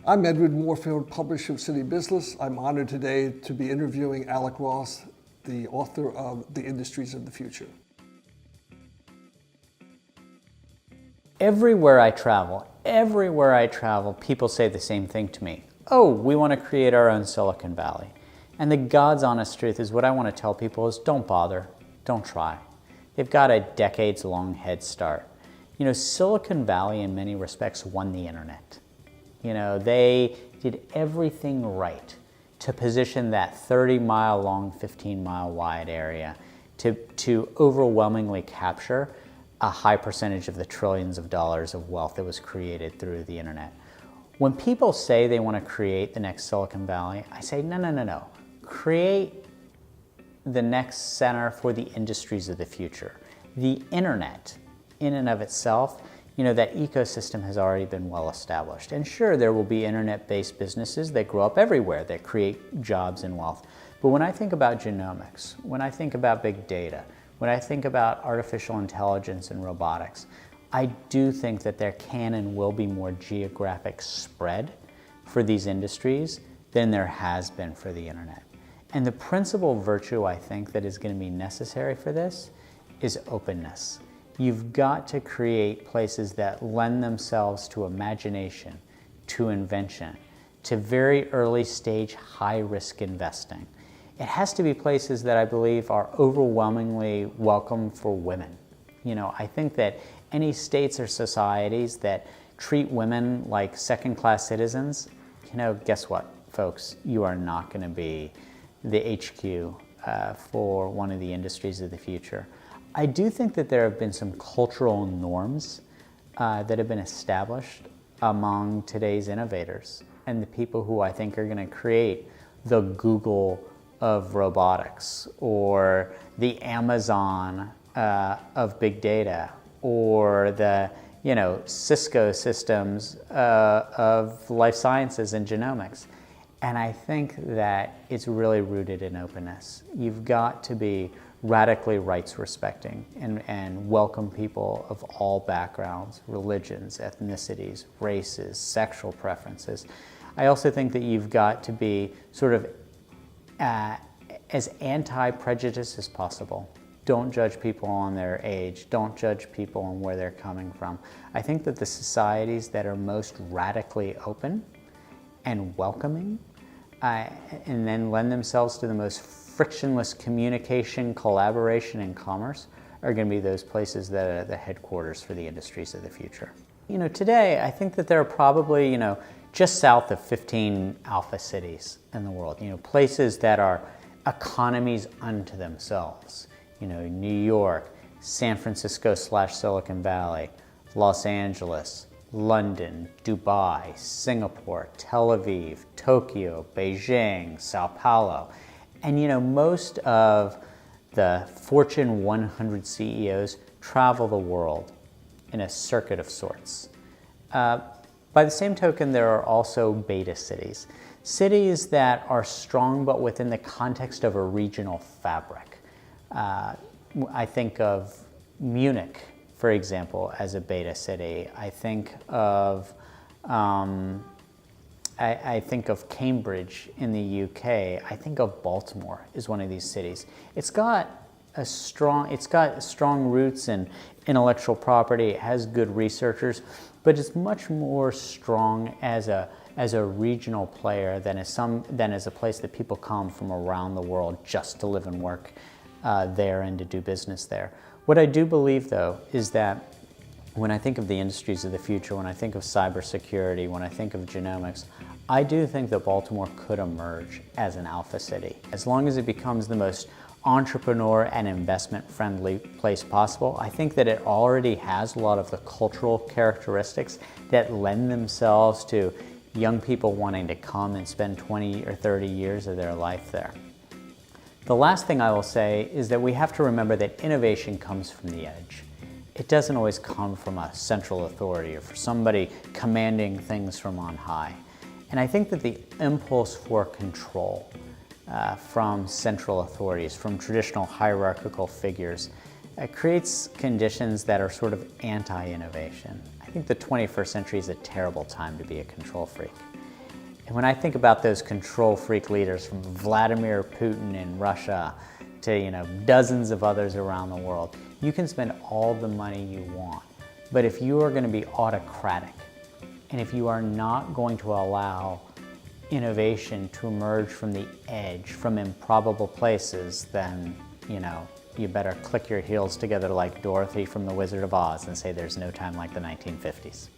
I'm Edward Moorfield, publisher of City Business. I'm honored today to be interviewing Alec Ross, the author of The Industries of the Future. Everywhere I travel, people say the same thing to me. Oh, we want to create our own Silicon Valley. And the God's honest truth is what I want to tell people is don't bother, don't try. They've got a decades-long head start. You know, Silicon Valley in many respects won the internet. You know, they did everything right to position that 30-mile long, 15-mile wide area to overwhelmingly capture a high percentage of the trillions of dollars of wealth that was created through the internet. When people say they want to create the next Silicon Valley, I say, no. Create the next center for the industries of the future. The internet, in and of itself, you know, that ecosystem has already been well established. And sure, there will be internet-based businesses that grow up everywhere that create jobs and wealth. But when I think about genomics, when I think about big data, when I think about artificial intelligence and robotics, I do think that there can and will be more geographic spread for these industries than there has been for the internet. And the principal virtue I think that is going to be necessary for this is openness. You've got to create places that lend themselves to imagination, to invention, to very early stage high risk investing. It has to be places that I believe are overwhelmingly welcome for women. You know, I think that any states or societies that treat women like second-class citizens, you know, guess what, folks? You are not going to be the HQ for one of the industries of the future. I do think that there have been some cultural norms that have been established among today's innovators and the people who I think are going to create the Google of robotics or the Amazon of big data or the, you know, Cisco systems of life sciences and genomics. And I think that it's really rooted in openness. You've got to be radically rights respecting and welcome people of all backgrounds, religions, ethnicities, races, sexual preferences. I also think that you've got to be sort of as anti-prejudiced as possible. Don't judge people on their age. Don't judge people on where they're coming from. I think that the societies that are most radically open and welcoming and then lend themselves to the most frictionless communication, collaboration, and commerce are going to be those places that are the headquarters for the industries of the future. You know, today I think that there are probably, you know, just south of 15 alpha cities in the world, you know, places that are economies unto themselves. You know, New York, San Francisco / Silicon Valley, Los Angeles, London, Dubai, Singapore, Tel Aviv, Tokyo, Beijing, Sao Paulo. And you know, most of the Fortune 100 CEOs travel the world in a circuit of sorts. By the same token, there are also beta cities. Cities that are strong but within the context of a regional fabric. I think of Munich, for example, as a beta city. I think of Cambridge in the UK. I think of Baltimore as one of these cities. It's got strong roots in intellectual property. It has good researchers, but it's much more strong as a regional player than as a place that people come from around the world just to live and work there and to do business there. What I do believe, though, is that when I think of the industries of the future, when I think of cybersecurity, when I think of genomics, I do think that Baltimore could emerge as an alpha city. As long as it becomes the most entrepreneur and investment-friendly place possible, I think that it already has a lot of the cultural characteristics that lend themselves to young people wanting to come and spend 20 or 30 years of their life there. The last thing I will say is that we have to remember that innovation comes from the edge. It doesn't always come from a central authority or for somebody commanding things from on high. And I think that the impulse for control from central authorities, from traditional hierarchical figures, creates conditions that are sort of anti-innovation. I think the 21st century is a terrible time to be a control freak. And when I think about those control freak leaders from Vladimir Putin in Russia to dozens of others around the world, you can spend all the money you want. But if you are going to be autocratic, and if you are not going to allow innovation to emerge from the edge, from improbable places, then you better click your heels together like Dorothy from The Wizard of Oz and say there's no time like the 1950s.